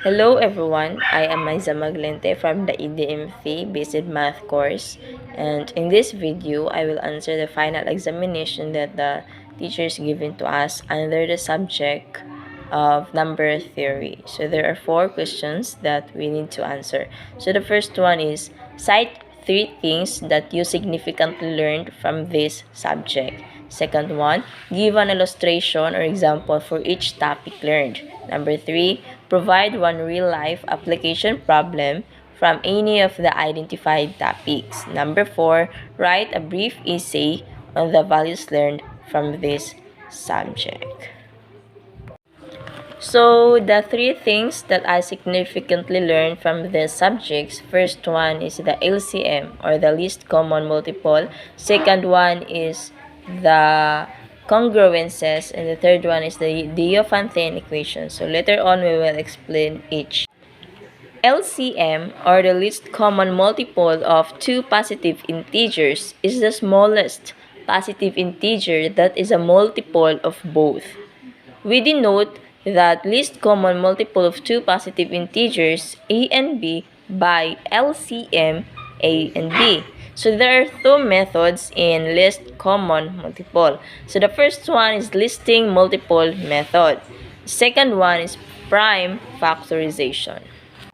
Hello everyone, I am Aiza Maglente from the EDMC Basic Math course, and in this video I will answer the final examination that the teacher is giving to us under the subject of number theory. So there are 4 questions that we need to answer. So the first one is, cite 3 things that you significantly learned from this subject. Second one, give an illustration or example for each topic learned. Number 3, provide one real-life application problem from any of the identified topics. Number 4, write a brief essay on the values learned from this subject. So, the 3 things that I significantly learned from these subjects, first one is the LCM or the least common multiple. Second one is the congruences, and the third one is the Diophantine equation. So, later on we will explain each. LCM, or the least common multiple of two positive integers, is the smallest positive integer that is a multiple of both. We denote that least common multiple of two positive integers a and b by LCM a and b. So there are 2 methods in least common multiple. So the first one is listing multiple method. The second one is prime factorization.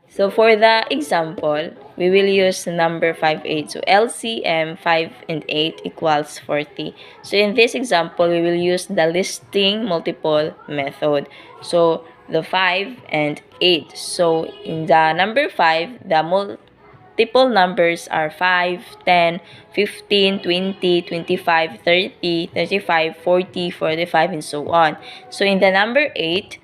So for the example, we will use number 5, 8. So LCM 5 and 8 equals 40. So in this example, we will use the listing multiple method. So the 5 and 8. So in the number 5, the multiple numbers are 5, 10, 15, 20, 25, 30, 35, 40, 45, and so on. So in the number 8,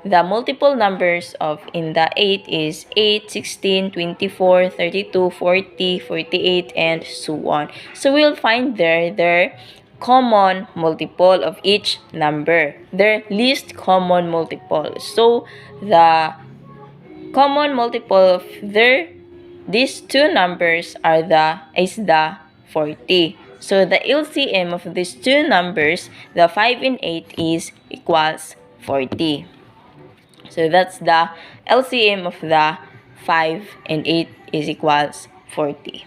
the multiple numbers of in the 8 is 8, 16, 24, 32, 40, 48, and so on. So we'll find their common multiple of each number, their least common multiple. So the common multiple of these 2 numbers is the 40. So the LCM of these 2 numbers, the 5 and 8, is equals 40. So that's the LCM of the 5 and 8 is equals 40.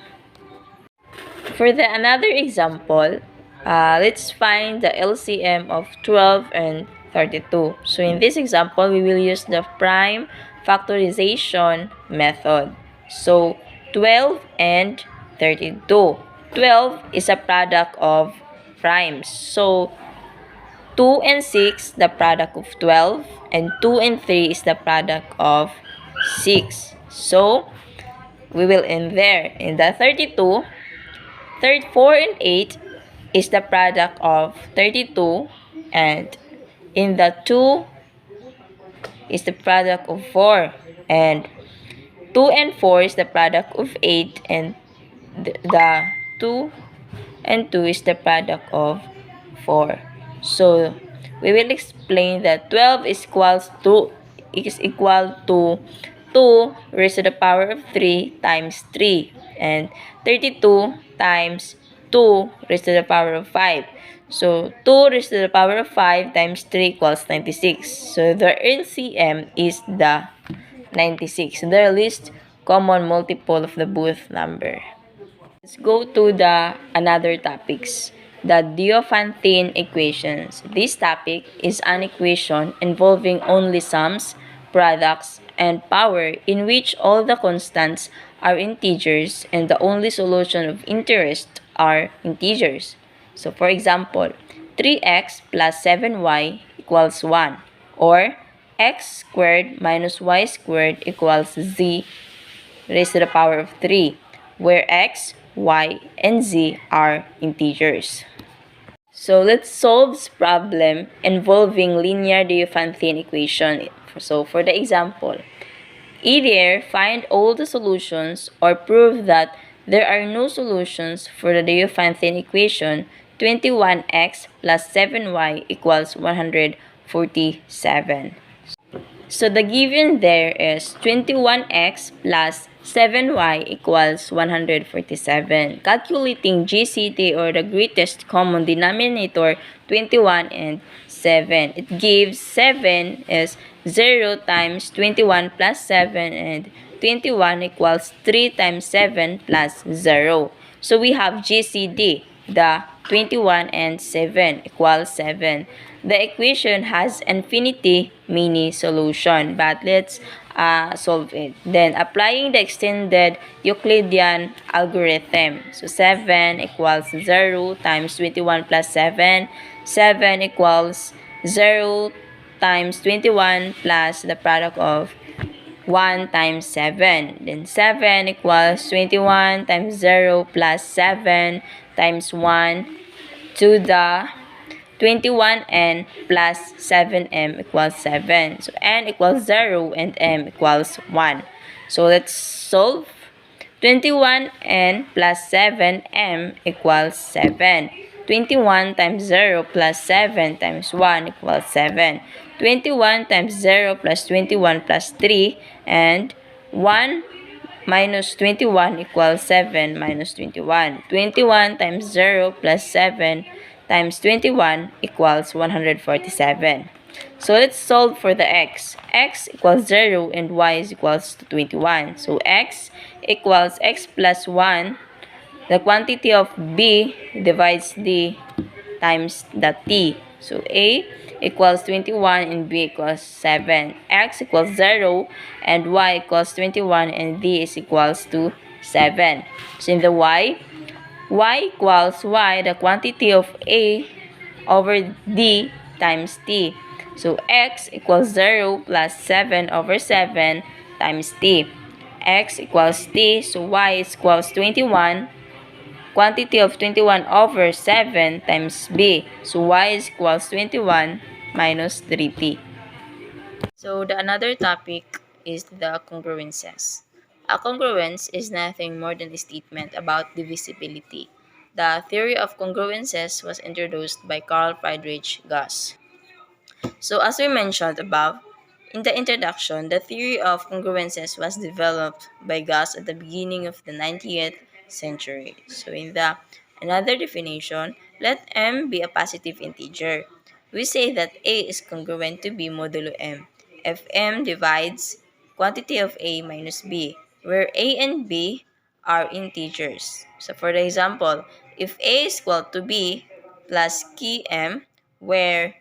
For another example, let's find the LCM of 12 and 32. So in this example, we will use the prime factorization method. So 12 and 32. 12 is a product of primes. So 2 and 6, the product of 12, and 2 and 3 is the product of 6. So, we will end there. In the 32, 4 and 8 is the product of 32, and in the 2 is the product of 4, and 2 and 4 is the product of 8, and the 2 and 2 is the product of 4. So, we will explain that 12 is equal to 2 raised to the power of 3 times 3, and 32 times 2 raised to the power of 5. So, 2 raised to the power of 5 times 3 equals 96. So, the LCM is the 96. The least common multiple of the both number. Let's go to the another topics. The Diophantine equations. This topic is an equation involving only sums, products, and power in which all the constants are integers and the only solution of interest are integers. So for example, 3x plus 7y equals 1, or x squared minus y squared equals z raised to the power of 3, where x, y, and z are integers. So let's solve this problem involving linear Diophantine equation. So for the example, either find all the solutions or prove that there are no solutions for the Diophantine equation 21x plus 7y equals 147. So the given there is 21x plus 7y equals 147. Calculating GCD, or the greatest common denominator, 21 and 7. It gives 7 is 0 times 21 plus 7, and 21 equals 3 times 7 plus 0. So we have GCD, the 21 and 7 equals 7. The equation has infinity many solution, but let's solve it. Then applying the extended Euclidean algorithm. So 7 equals 0 times 21 plus 7. 7 equals 0 times 21 plus the product of 1 times 7. Then 7 equals 21 times 0 plus 7 times 1 to the 21n plus 7m equals 7. So n equals 0 and m equals 1. So let's solve. 21n plus 7m equals 7. 21 times 0 plus 7 times 1 equals 7. 21 times 0 plus 21 plus 3, and 1 minus 21 equals 7 minus 21. 21 times 0 plus 7 times 21 equals 147. So let's solve for the x. X equals 0 and y is equals to 21. So x equals x plus 1. The quantity of b divides d times the t. So a equals 21 and b equals 7. X equals 0 and y equals 21 and d is equals to 7. So in the y equals y, the quantity of a over d times t. So x equals 0 plus 7 over 7 times t. X equals t, so y is equals 21. Quantity of 21 over 7 times b. So y is equals 21 minus 3t. So the another topic is the congruences. A congruence is nothing more than a statement about divisibility. The theory of congruences was introduced by Carl Friedrich Gauss. So as we mentioned above, in the introduction, the theory of congruences was developed by Gauss at the beginning of the 19th century. So in the another definition, let m be a positive integer. We say that a is congruent to b modulo m if m divides quantity of a minus b, where a and b are integers. So for the example, if a is equal to b plus key m, where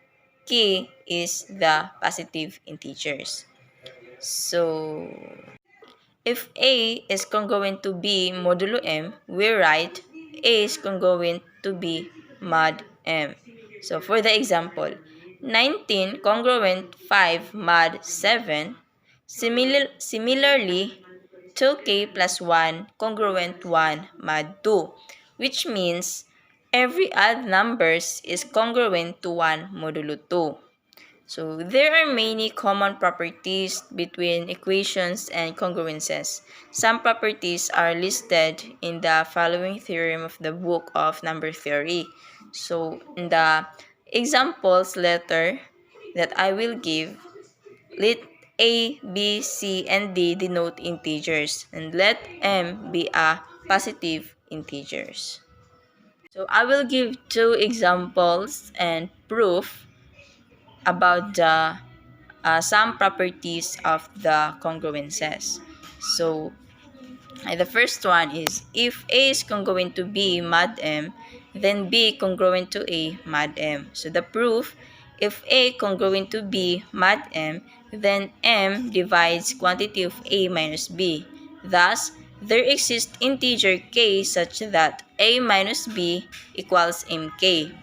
k is the positive integers. So, if a is congruent to b modulo m, we write a is congruent to b mod m. So, for the example, 19 congruent 5 mod 7. Similarly, 2k plus 1 congruent 1 mod 2, which means every odd numbers is congruent to 1 modulo 2. So there are many common properties between equations and congruences. Some properties are listed in the following theorem of the book of number theory. So in the examples letter that I will give, let A, B, C, and D denote integers, and let M be a positive integers. So I will give two examples and proof about the some properties of the congruences. So the first one is if A is congruent to B mod M, then B congruent to A mod M. So the proof, if A congruent to B mod M, then M divides quantity of A minus B. Thus, there exists integer k such that A minus B equals mk.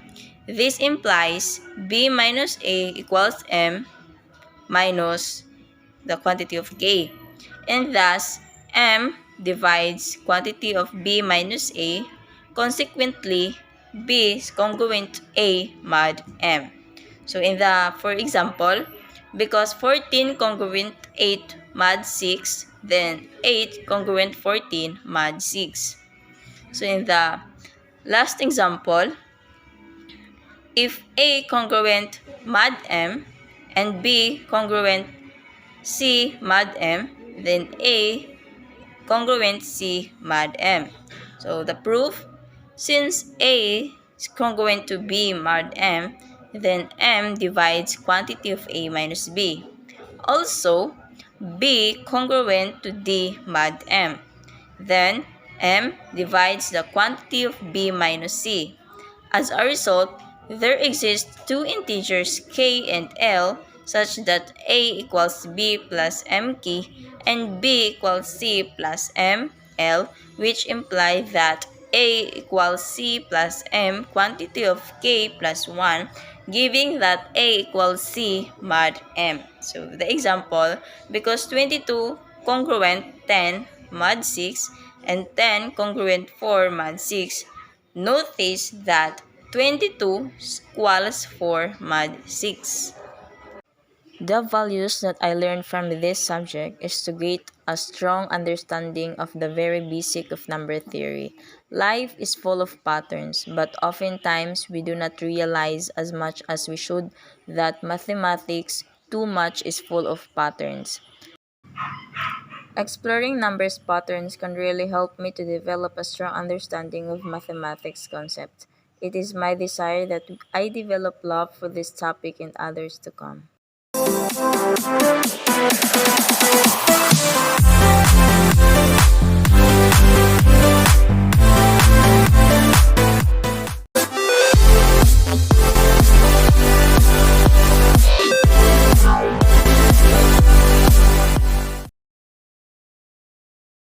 This implies B minus A equals M minus the quantity of k. And thus, M divides quantity of B minus A. Consequently, B is congruent to A mod M. So in the, for example, because 14 congruent 8 mod 6, then 8 congruent 14 mod 6. So in the last example, if A congruent mod M and B congruent C mod M, then A congruent C mod M. So the proof, since A is congruent to B mod M, then M divides quantity of A minus B. Also, B congruent to D mod M. Then, M divides the quantity of B minus C. As a result, there exist two integers k and l such that A equals B plus mk and B equals C plus m l, which imply that A equals C plus m quantity of k plus 1, giving that A equals C mod m. So the example, because 22 congruent 10 mod 6 and 10 congruent 4 mod 6, notice that 22 equals 4 mod 6. The values that I learned from this subject is to get a strong understanding of the very basic of number theory. Life is full of patterns, but oftentimes we do not realize as much as we should that mathematics too much is full of patterns. Exploring numbers patterns can really help me to develop a strong understanding of mathematics concepts. It is my desire that I develop love for this topic and others to come.